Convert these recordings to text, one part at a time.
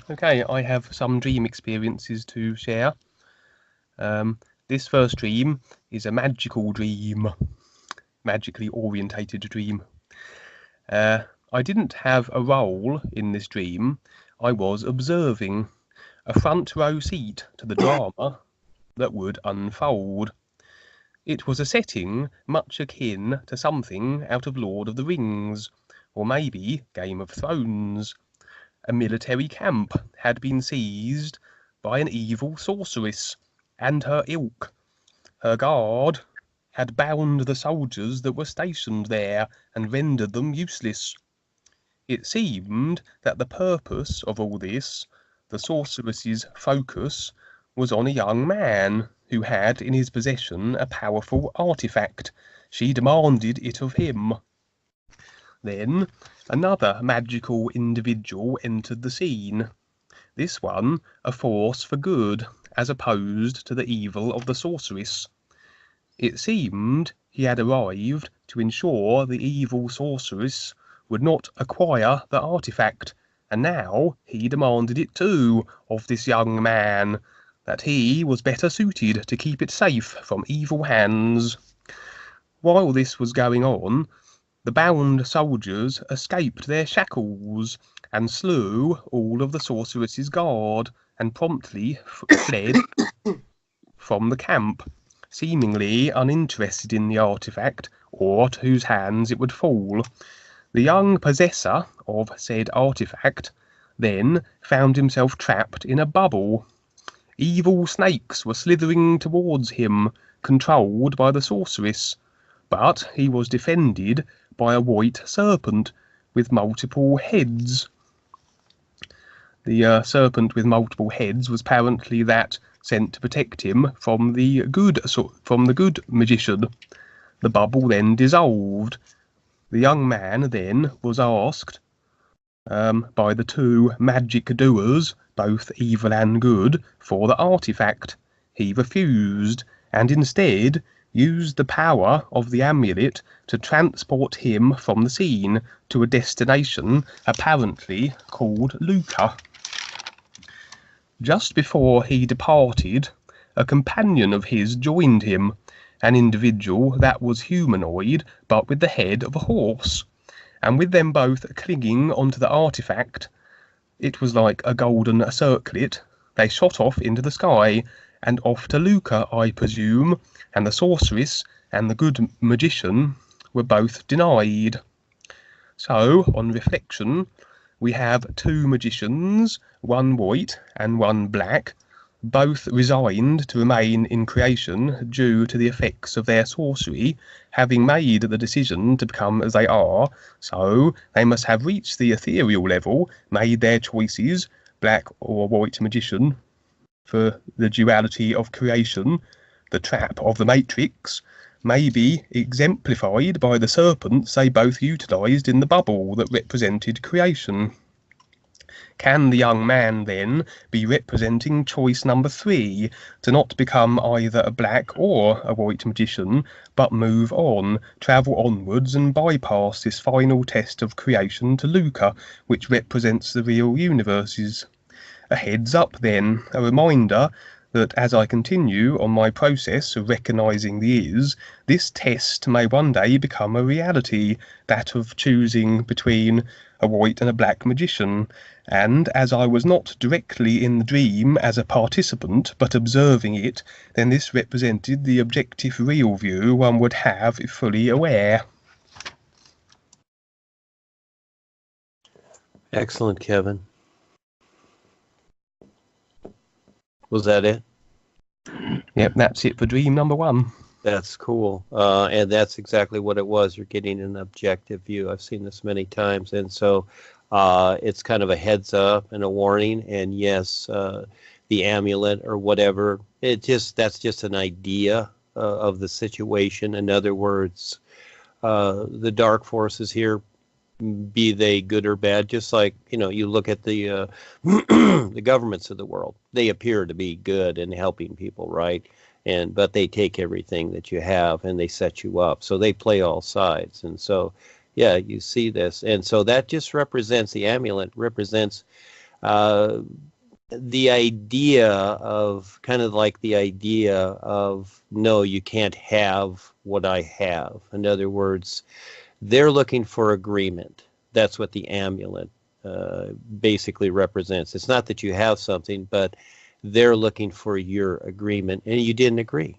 Okay, I have some dream experiences to share. This first dream is a magical dream, magically orientated dream. I didn't have a role in this dream. I was observing, a front row seat to the drama that would unfold. It was a setting much akin to something out of Lord of the Rings, or maybe Game of Thrones. A military camp had been seized by an evil sorceress and her ilk. Her guard had bound the soldiers that were stationed there and rendered them useless. It seemed that the purpose of all this, the sorceress's focus, was on a young man who had in his possession a powerful artefact. She demanded it of him. Then another magical individual entered the scene. This one a force for good, as opposed to the evil of the sorceress. It seemed he had arrived to ensure the evil sorceress would not acquire the artefact, and now he demanded it too of this young man, that he was better suited to keep it safe from evil hands. While this was going on, the bound soldiers escaped their shackles and slew all of the sorceress's guard and promptly fled from the camp, seemingly uninterested in the artifact or to whose hands it would fall. The young possessor of said artifact then found himself trapped in a bubble. Evil snakes were slithering towards him, controlled by the sorceress, but he was defended by a white serpent with multiple heads. The serpent with multiple heads was apparently that sent to protect him from the good magician. The bubble then dissolved. The young man then was asked by the two magic doers, both evil and good, for the artifact. He refused, and instead used the power of the amulet to transport him from the scene to a destination apparently called Lucca. Just before he departed, a companion of his joined him, an individual that was humanoid but with the head of a horse, and with them both clinging onto the artifact, it was like a golden circlet, they shot off into the sky, and off to Lucca, I presume, and the sorceress and the good magician were both denied. So, on reflection, we have two magicians, one white and one black, both resigned to remain in creation due to the effects of their sorcery, having made the decision to become as they are, so they must have reached the ethereal level, made their choices, black or white magician, for the duality of creation, the trap of the matrix, may be exemplified by the serpents they both utilised in the bubble that represented creation. Can the young man, then, be representing choice number 3, to not become either a black or a white magician, but move on, travel onwards and bypass this final test of creation to Lucca, which represents the real universes? A heads up, then, a reminder that as I continue on my process of recognising the is, this test may one day become a reality, that of choosing between a white and a black magician, and as I was not directly in the dream as a participant, but observing it, then this represented the objective real view one would have if fully aware. Excellent, Kevin. Was that it? Yep, that's it for dream number 1. That's cool. And that's exactly what it was. You're getting an objective view. I've seen this many times. And so it's kind of a heads up and a warning. And yes, the amulet or whatever, that's just an idea of the situation. In other words, the dark forces here, be they good or bad, just like, you look at the the governments of the world. They appear to be good and helping people, right? But they take everything that you have and they set you up. So they play all sides. And so, yeah, you see this. And so that just represents, the amulet represents the idea of kind of like the idea of, no, you can't have what I have. In other words, they're looking for agreement. That's what the amulet basically represents. It's not that you have something, but they're looking for your agreement, and you didn't agree.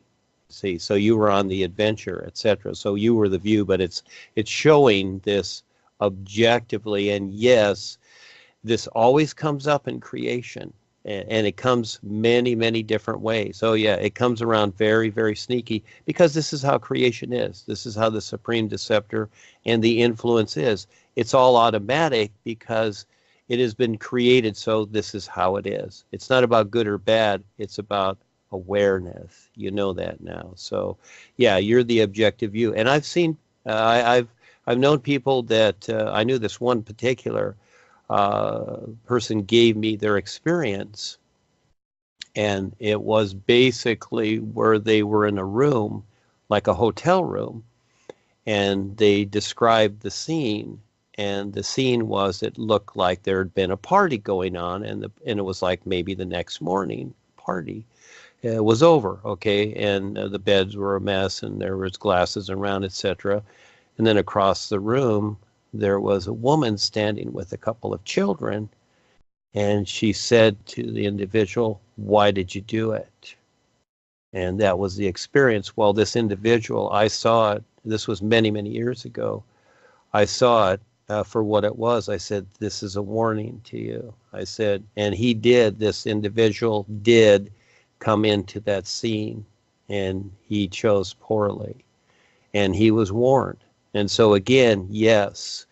See, so you were on the adventure, etc. So you were the view, but it's showing this objectively. And yes, this always comes up in creation, and it comes many different ways. So yeah, it comes around very sneaky, because this is how creation is. This is how the supreme deceptor and the influence is. It's all automatic because it has been created, so this is how it is. It's not about good or bad. It's about awareness. You know that now. So yeah, you're the objective view. And I've seen, I've known people that, I knew this one particular person gave me their experience, and it was basically where they were in a room, like a hotel room, and they described the scene. And the scene was, it looked like there had been a party going on, and it was like maybe the next morning party was over, okay, and the beds were a mess, and there was glasses around, etc. And then across the room, there was a woman standing with a couple of children, and she said to the individual, "Why did you do it?" And that was the experience. Well, this individual, I saw it, this was many years ago, I saw it for what it was. I said, "This is a warning to you." I said, and this individual did come into that scene, and he chose poorly, and he was warned. And so again, yes,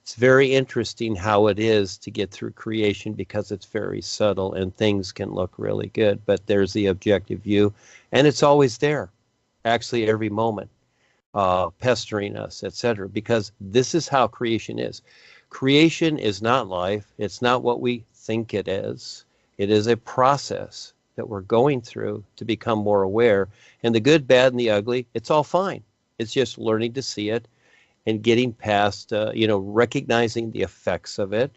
it's very interesting how it is to get through creation, because it's very subtle and things can look really good, but there's the objective view, and it's always there, actually every moment, pestering us, etc., because this is how creation is. Creation is not life. It's not what we think it is. It is a process that we're going through to become more aware. And the good, bad, and the ugly, it's all fine. It's just learning to see it and getting past, recognizing the effects of it,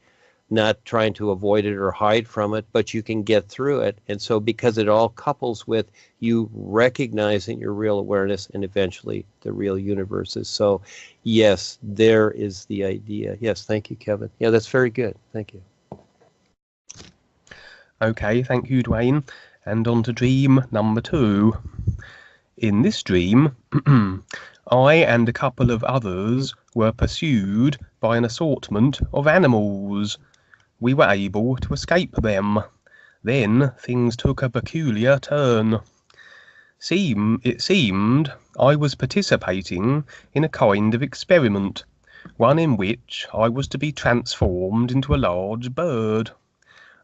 not trying to avoid it or hide from it, but you can get through it. And so because it all couples with you recognizing your real awareness and eventually the real universes. So yes, there is the idea. Yes, thank you, Kevin. Yeah, that's very good. Thank you. Okay, thank you, Dwayne. And on to dream number 2. In this dream, I and a couple of others were pursued by an assortment of animals. We were able to escape them. Then things took a peculiar turn. It seemed I was participating in a kind of experiment, one in which I was to be transformed into a large bird.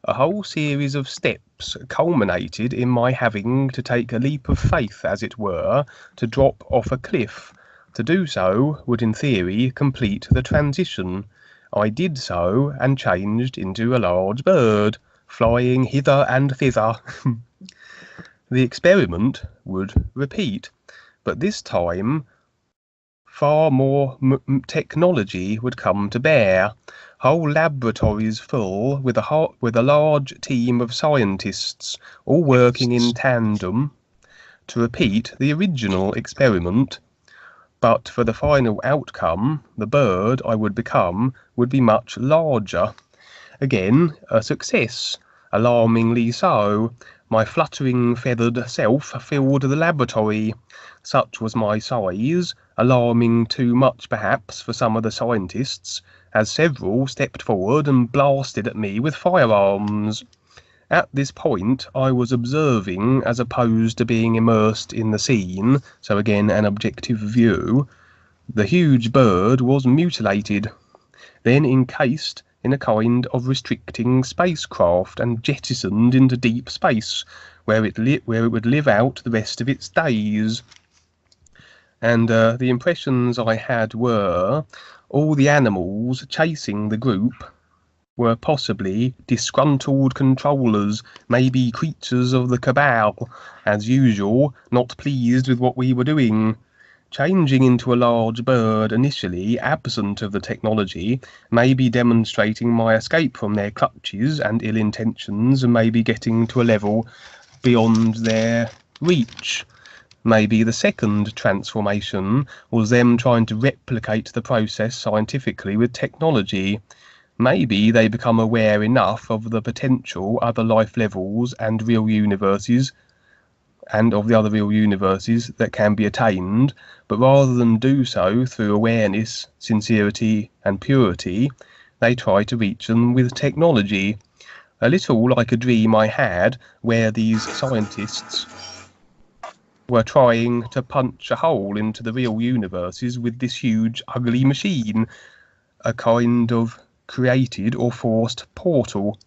A whole series of steps culminated in my having to take a leap of faith, as it were, to drop off a cliff. To do so would, in theory, complete the transition. I did so, and changed into a large bird, flying hither and thither. The experiment would repeat, but this time far more technology would come to bear. Whole laboratories full with a large team of scientists, all working in tandem to repeat the original experiment. But for the final outcome, the bird I would become would be much larger. Again, a success, alarmingly so. My fluttering feathered self filled the laboratory. Such was my size, alarming too much perhaps for some of the scientists, as several stepped forward and blasted at me with firearms. At this point I was observing as opposed to being immersed in the scene, so again an objective view. The huge bird was mutilated, then encased in a kind of restricting spacecraft and jettisoned into deep space, where it would live out the rest of its days. And the impressions I had were all the animals chasing the group were possibly disgruntled controllers, maybe creatures of the cabal, as usual, not pleased with what we were doing. Changing into a large bird initially, absent of the technology, may be demonstrating my escape from their clutches and ill intentions, and maybe getting to a level beyond their reach. Maybe the second transformation was them trying to replicate the process scientifically with technology. Maybe they become aware enough of the potential other life levels and real universes, and of the other real universes that can be attained, but rather than do so through awareness, sincerity, and purity, they try to reach them with technology. A little like a dream I had where these scientists were trying to punch a hole into the real universes with this huge, ugly machine, a kind of created or forced portal.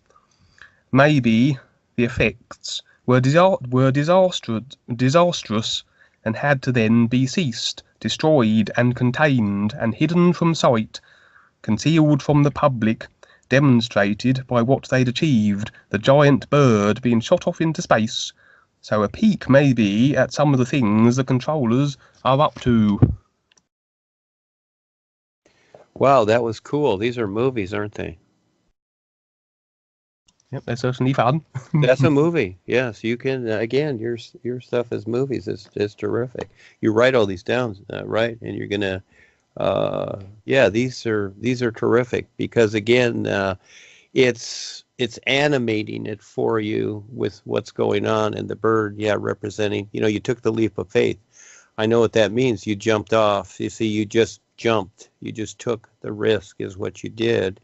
Maybe the effects were disastrous and had to then be ceased, destroyed and contained and hidden from sight, concealed from the public, demonstrated by what they'd achieved, the giant bird being shot off into space. So a peek maybe at some of the things the controllers are up to. Wow, that was cool. These are movies, aren't they? Yep, they're certainly fun. That's a movie. Yes, you can. Again, your stuff as movies is terrific. You write all these down, right? And you're gonna. Yeah, these are terrific because again, it's animating it for you with what's going on, and the bird, yeah, representing. You took the leap of faith. I know what that means. You jumped off. You see, you just jumped. You just took the risk, is what you did.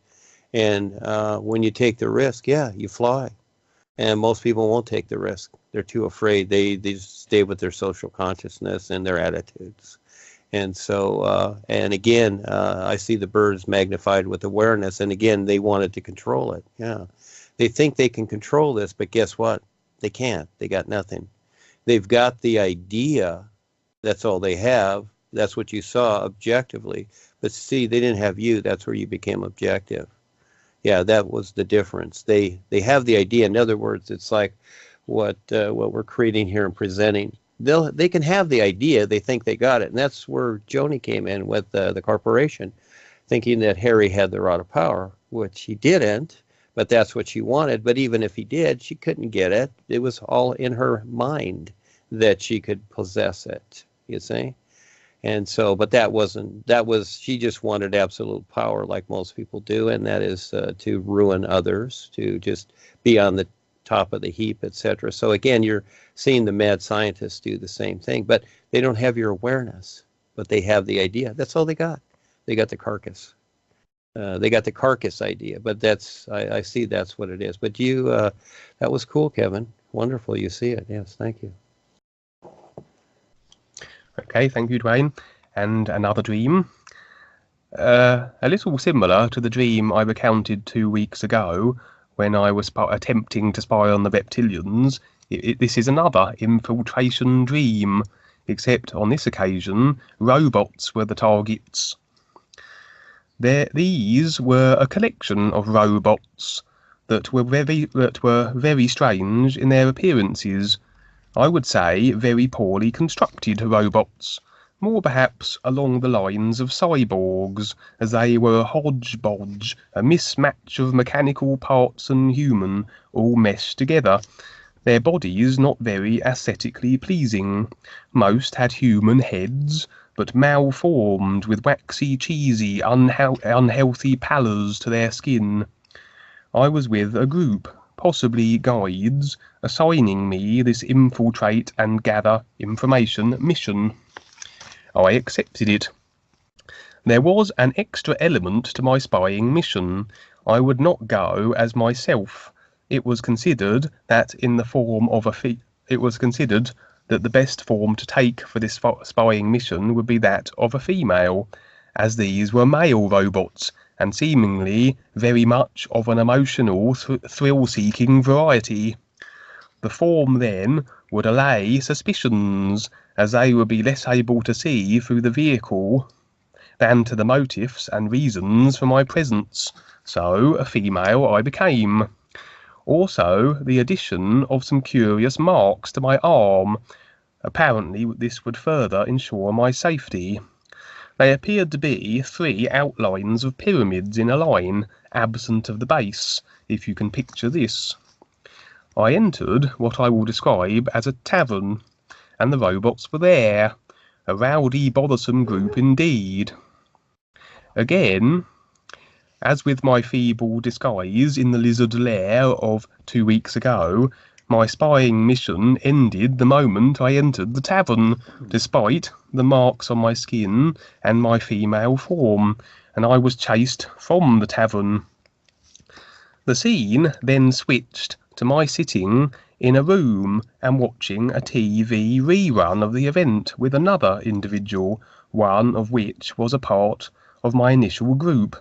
And when you take the risk, yeah, you fly. And most people won't take the risk. They're too afraid. They just stay with their social consciousness and their attitudes. And so, and again, I see the birds magnified with awareness. And again, they wanted to control it. Yeah. They think they can control this, but guess what? They can't. They got nothing. They've got the idea. That's all they have. That's what you saw objectively. But see, they didn't have you. That's where you became objective. Yeah, that was the difference. They have the idea. In other words, it's like what we're creating here and presenting. They can have the idea. They think they got it, and that's where Joni came in with the corporation, thinking that Harry had the rod of power, which he didn't. But that's what she wanted. But even if he did, she couldn't get it. It was all in her mind that she could possess it. You see. And so, but that was, she just wanted absolute power like most people do, and that is to ruin others, to just be on the top of the heap, etc. So again, you're seeing the mad scientists do the same thing, but they don't have your awareness, but they have the idea. That's all they got. They got the carcass. They got the carcass idea, but I see that's what it is. But that was cool, Kevin. Wonderful. You see it. Yes. Thank you. Okay, thank you, Dwayne. And another dream. A little similar to the dream I recounted 2 weeks ago when I was attempting to spy on the reptilians. This is another infiltration dream, except on this occasion, robots were the targets. These were a collection of robots that were very strange in their appearances. I would say very poorly constructed robots, more perhaps along the lines of cyborgs, as they were a hodgepodge, a mismatch of mechanical parts and human, all meshed together. Their bodies not very aesthetically pleasing. Most had human heads, but malformed with waxy, cheesy, unhealthy pallors to their skin. I was with a group, possibly guides, assigning me this infiltrate and gather information mission. I accepted it. There was an extra element to my spying mission. I would not go as myself. It was considered that the best form to take for this spying mission would be that of a female, as these were male robots, and seemingly very much of an emotional, thrill-seeking variety. The form, then, would allay suspicions, as they would be less able to see through the vehicle than to the motives and reasons for my presence. So, a female I became. Also, the addition of some curious marks to my arm, Apparently this would further ensure my safety. They appeared to be 3 outlines of pyramids in a line, absent of the base, if you can picture this. I entered what I will describe as a tavern, and the robots were there. A rowdy, bothersome group indeed. Again, as with my feeble disguise in the lizard lair of 2 weeks ago, my spying mission ended the moment I entered the tavern, despite the marks on my skin and my female form, and I was chased from the tavern. The scene then switched to my sitting in a room and watching a TV rerun of the event with another individual, one of which was a part of my initial group.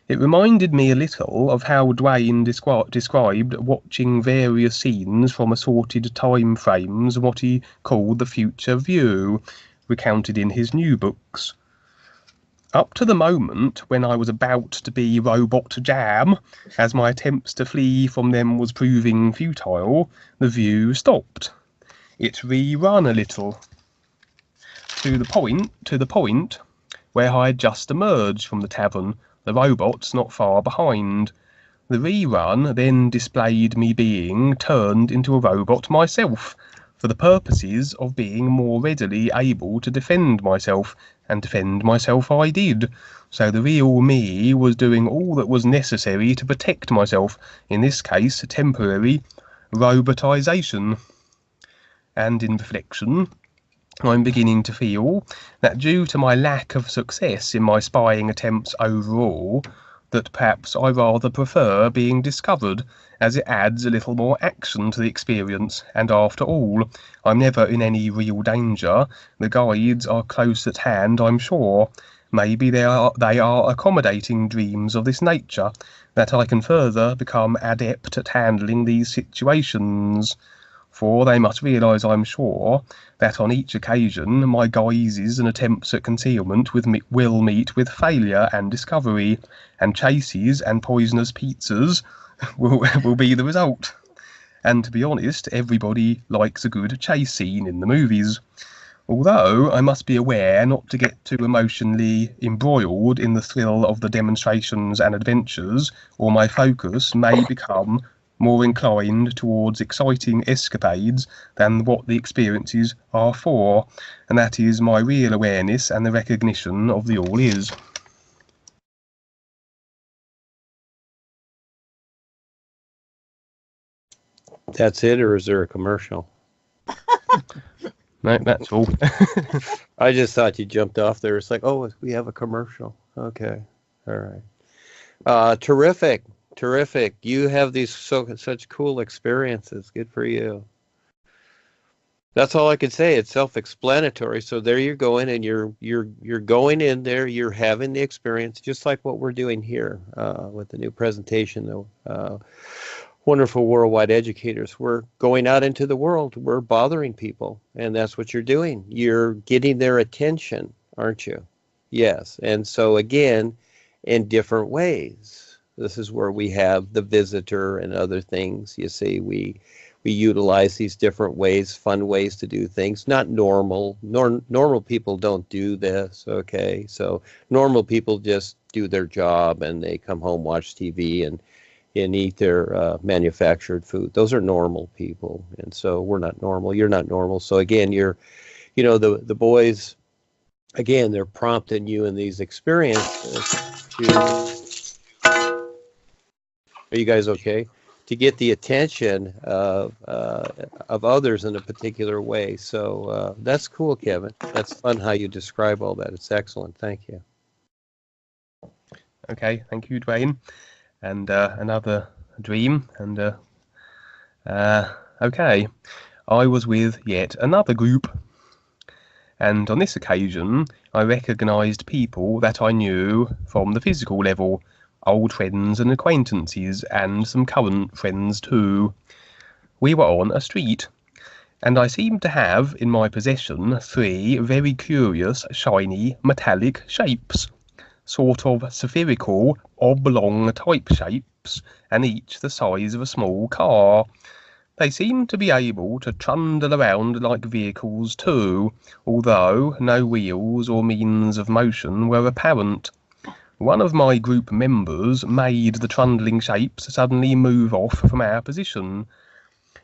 It reminded me a little of how Dwayne described watching various scenes from assorted time frames, what he called the future view, recounted in his new books. Up to the moment when I was about to be robot jam, as my attempts to flee from them was proving futile, the view stopped. It rerun a little, to the point where I had just emerged from the tavern, the robots not far behind. The rerun then displayed me being turned into a robot myself, for the purposes of being more readily able to defend myself, and defend myself I did. So the real me was doing all that was necessary to protect myself, in this case temporary robotization. And in reflection, I'm beginning to feel that due to my lack of success in my spying attempts overall, that perhaps I rather prefer being discovered, as it adds a little more action to the experience, and after all, I'm never in any real danger. The guides are close at hand, I'm sure. Maybe they are accommodating dreams of this nature, that I can further become adept at handling these situations. For they must realise, I'm sure, that on each occasion my guises and attempts at concealment will meet with failure and discovery, and chases and poisonous pizzas will be the result. And to be honest, everybody likes a good chase scene in the movies. Although I must be aware not to get too emotionally embroiled in the thrill of the demonstrations and adventures, or my focus may become more inclined towards exciting escapades than what the experiences are for, and that is my real awareness and the recognition of the all is. That's it, or is there a commercial? No, that's all. I just thought you jumped off there. It's like, oh, we have a commercial. Okay. All right. Terrific. You have these such cool experiences. Good for you. That's all I can say. It's self-explanatory. So there you're going, and you're going in there. You're having the experience, just like what we're doing here with the new presentation. Wonderful worldwide educators. We're going out into the world. We're bothering people, and that's what you're doing. You're getting their attention, aren't you? Yes. And so again, in different ways. This is where we have the visitor and other things. You see, we utilize these different ways, fun ways to do things. Not normal. Normal people don't do this, okay? So normal people just do their job, and they come home, watch TV, and eat their manufactured food. Those are normal people, and so we're not normal. You're not normal. So again, the boys, again, they're prompting you in these experiences to. Are you guys okay? To get the attention of others in a particular way. So that's cool, Kevin. That's fun how you describe all that. It's excellent. Thank you. Okay, thank you, Dwayne. And another dream. And okay, I was with yet another group. And on this occasion, I recognised people that I knew from the physical level. Old friends and acquaintances, and some current friends too. We were on a street, and I seemed to have in my possession 3 very curious, shiny, metallic shapes, sort of spherical, oblong type shapes, and each the size of a small car. They seemed to be able to trundle around like vehicles too, although no wheels or means of motion were apparent. One of my group members made the trundling shapes suddenly move off from our position,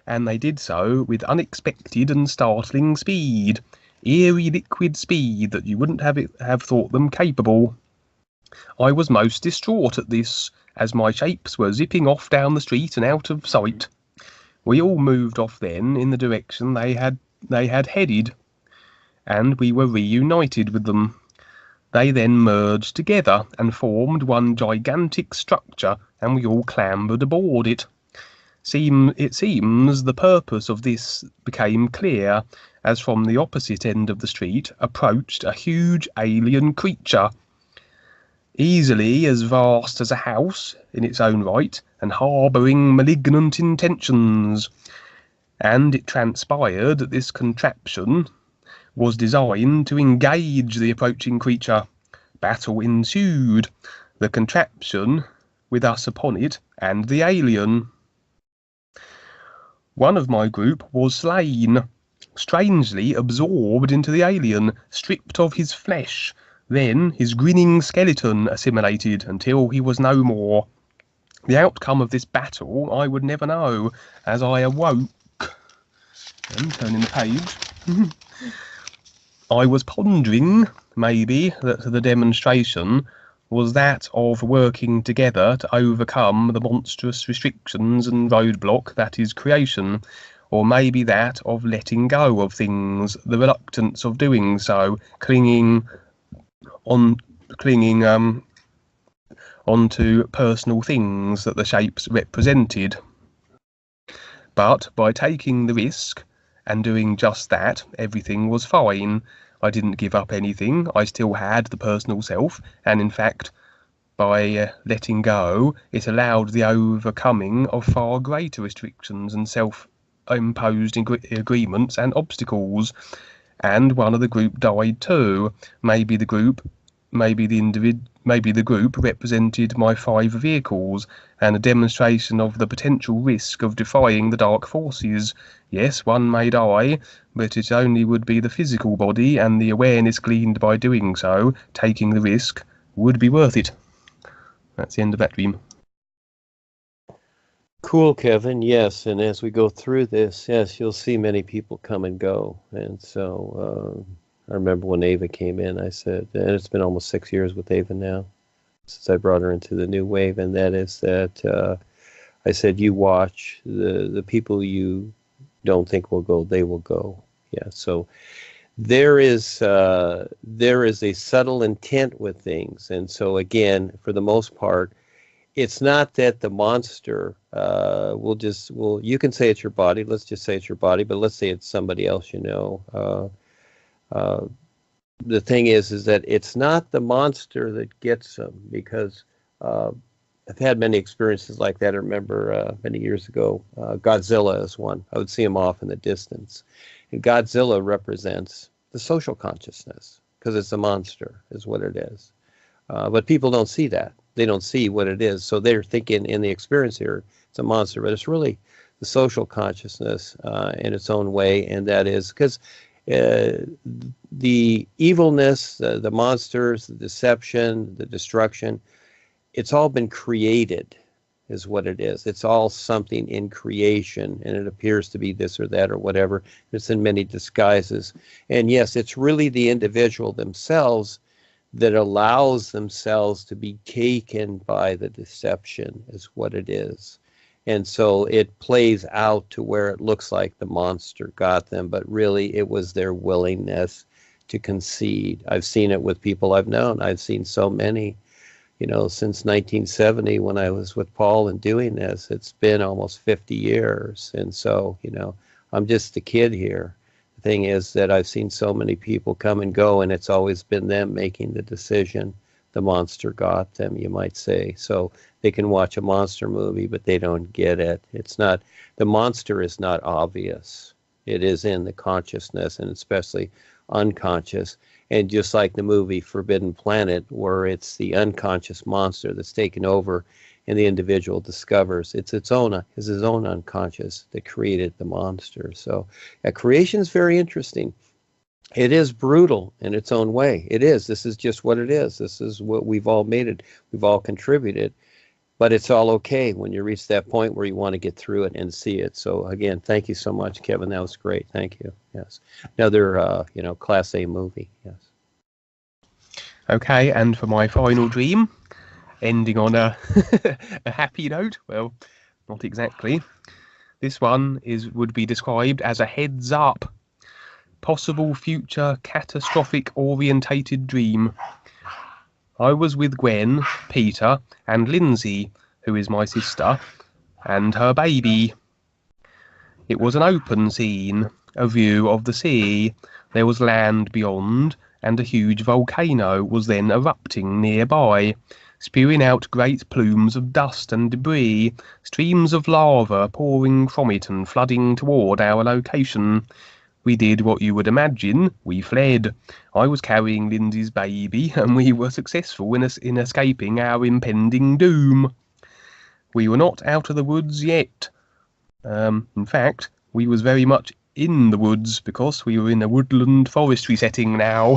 and they did so with unexpected and startling speed, eerie liquid speed that you wouldn't have thought them capable. I was most distraught at this, as my shapes were zipping off down the street and out of sight. We all moved off then in the direction they had headed, and we were reunited with them. They then merged together and formed one gigantic structure, and we all clambered aboard it. It seems the purpose of this became clear, as from the opposite end of the street approached a huge alien creature, easily as vast as a house in its own right, and harbouring malignant intentions. And it transpired that this contraption was designed to engage the approaching creature. Battle ensued, the contraption with us upon it, and the alien. One of my group was slain, strangely absorbed into the alien, stripped of his flesh. Then his grinning skeleton assimilated until he was no more. The outcome of this battle I would never know, as I awoke. And turning the page. I was pondering, maybe, that the demonstration was that of working together to overcome the monstrous restrictions and roadblock that is creation, or maybe that of letting go of things, the reluctance of doing so, clinging onto personal things that the shapes represented. But by taking the risk and doing just that, everything was fine. I didn't give up anything. I still had the personal self, and in fact, by letting go, it allowed the overcoming of far greater restrictions and self-imposed agreements and obstacles. And one of the group died too. Maybe the group represented my 5 vehicles, and a demonstration of the potential risk of defying the dark forces. Yes, one may die, but it only would be the physical body, and the awareness gleaned by doing so, taking the risk, would be worth it. That's the end of that dream. Cool, Kevin. Yes, and as we go through this, yes, you'll see many people come and go. And so I remember when Ava came in, I said, and it's been almost 6 years with Ava now, since I brought her into the new wave, and that is that I said, you watch, the people you don't think will go, they will go. Yeah, so there is a subtle intent with things. And so again, for the most part, it's not that the monster you can say it's your body, let's just say it's your body, but let's say it's somebody else, you know. The thing is that it's not the monster that gets them, because I've had many experiences like that. I remember many years ago, Godzilla is one. I would see him off in the distance. And Godzilla represents the social consciousness, because it's a monster, is what it is. But people don't see that. They don't see what it is. So they're thinking in the experience here, it's a monster, but it's really the social consciousness in its own way. And that is because the evilness, the monsters, the deception, the destruction, it's all been created, is what it is. It's all something in creation, and it appears to be this or that or whatever. It's in many disguises. And yes, it's really the individual themselves that allows themselves to be taken by the deception, is what it is. And so it plays out to where it looks like the monster got them, but really it was their willingness to concede. I've seen it with people I've known. I've seen so many, you know, since 1970 when I was with Paul and doing this. It's been almost 50 years. And so, you know, I'm just a kid here. The thing is that I've seen so many people come and go, and it's always been them making the decision. The monster got them, you might say. So they can watch a monster movie, but they don't get it. It's not, the monster is not obvious. It is in the consciousness, and especially unconscious. And just like the movie Forbidden Planet, where it's the unconscious monster that's taken over, and the individual discovers it's his own unconscious that created the monster. So creation is very interesting. It is brutal in its own way. It is. This is just what it is. This is what we've all made it. We've all contributed. But it's all okay when you reach that point where you want to get through it and see it. So again, thank you so much, Kevin. That was great. Thank you. Yes. Another, Class A movie. Yes. Okay, and for my final dream, ending on a a happy note. Well, not exactly. This one would be described as a heads up. Possible future catastrophic orientated dream. I was with Gwen, Peter, and Lindsay, who is my sister, and her baby. It was an open scene, a view of the sea. There was land beyond, and a huge volcano was then erupting nearby, spewing out great plumes of dust and debris, streams of lava pouring from it and flooding toward our location. We did what you would imagine. We fled. I was carrying Lindsay's baby, and we were successful in escaping our impending doom. We were not out of the woods yet. In fact, we was very much in the woods because we were in a woodland forestry setting now.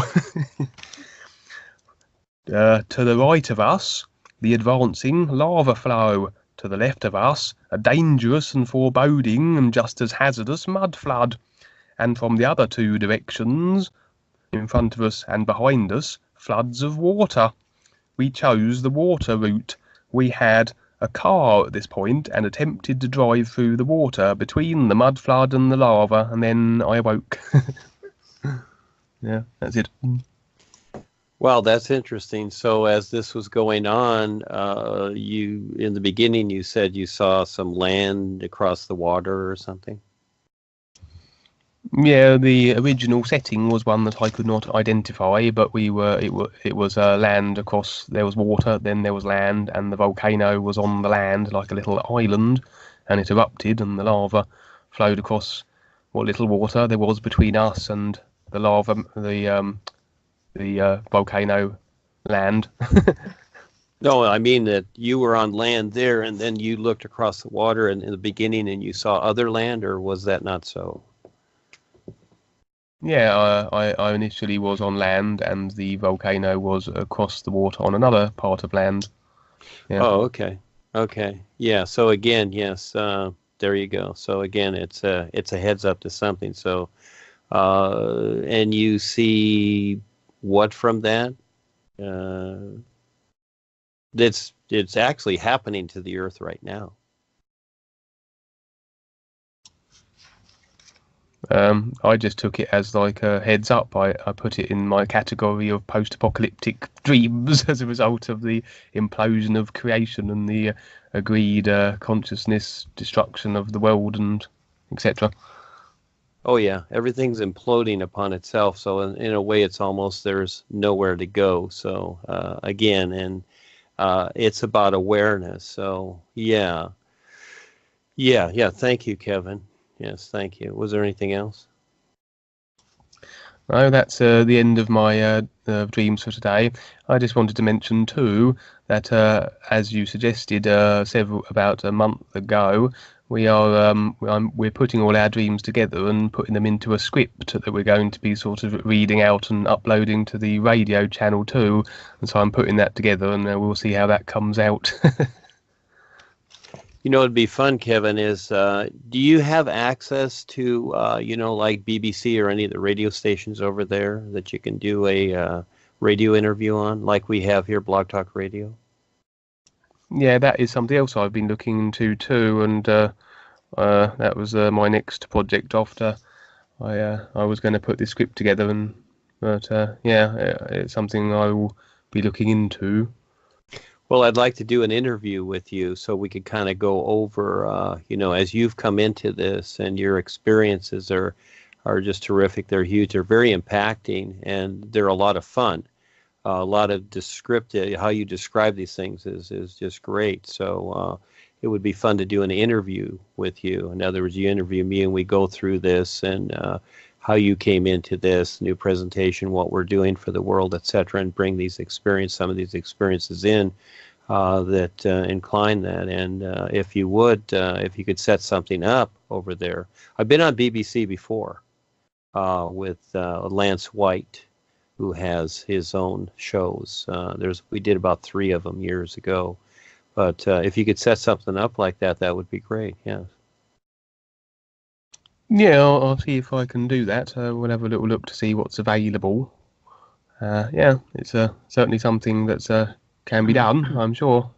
To the right of us, the advancing lava flow. To the left of us, a dangerous and foreboding and just as hazardous mud flood. And from the other two directions, in front of us and behind us, floods of water. We chose the water route. We had a car at this point and attempted to drive through the water between the mud flood and the lava, and then I awoke. Yeah, that's it. Well, that's interesting. So as this was going on, in the beginning, you said you saw some land across the water or something? Yeah, the original setting was one that I could not identify, but it was land across. There was water, then there was land, and the volcano was on the land like a little island, and it erupted, and the lava flowed across what little water there was between us and the lava, the volcano land. No, I mean that you were on land there, and then you looked across the water in the beginning, and you saw other land, or was that not so? Yeah, I initially was on land, and the volcano was across the water on another part of land. Yeah. Oh, okay. Okay. Yeah. So again, yes, there you go. So again, it's a heads up to something. So, and you see what from that? It's actually happening to the Earth right now. I just took it as like a heads up. I put it in my category of post-apocalyptic dreams as a result of the implosion of creation and the agreed consciousness destruction of the world and etc. Oh yeah, everything's imploding upon itself. So in a way, it's almost there's nowhere to go. So again, and it's about awareness. So yeah. Thank you, Kevin. Yes, thank you. Was there anything else? No, that's the end of my dreams for today. I just wanted to mention too that, as you suggested about a month ago, we're putting all our dreams together and putting them into a script that we're going to be sort of reading out and uploading to the radio channel too. And so I'm putting that together, and we'll see how that comes out. You know, it'd be fun, Kevin, is do you have access to, like BBC or any of the radio stations over there that you can do a radio interview on, like we have here, Blog Talk Radio? Yeah, that is something else I've been looking into too, and that was my next project after I was going to put this script together, but it's something I will be looking into. Well, I'd like to do an interview with you so we could kind of go over, as you've come into this and your experiences are just terrific. They're huge. They're very impacting, and they're a lot of fun. A lot of descriptive, how you describe these things is just great. So it would be fun to do an interview with you. In other words, you interview me and we go through this and how you came into this new presentation, what we're doing for the world, etc., and bring some of these experiences in that incline that. And if you would, if you could set something up over there. I've been on BBC before with Lance White, who has his own shows. We did about 3 of them years ago. But if you could set something up like that, that would be great. Yeah. Yeah, I'll see if I can do that. We'll have a little look to see what's available. Yeah, it's certainly something that can be done, I'm sure.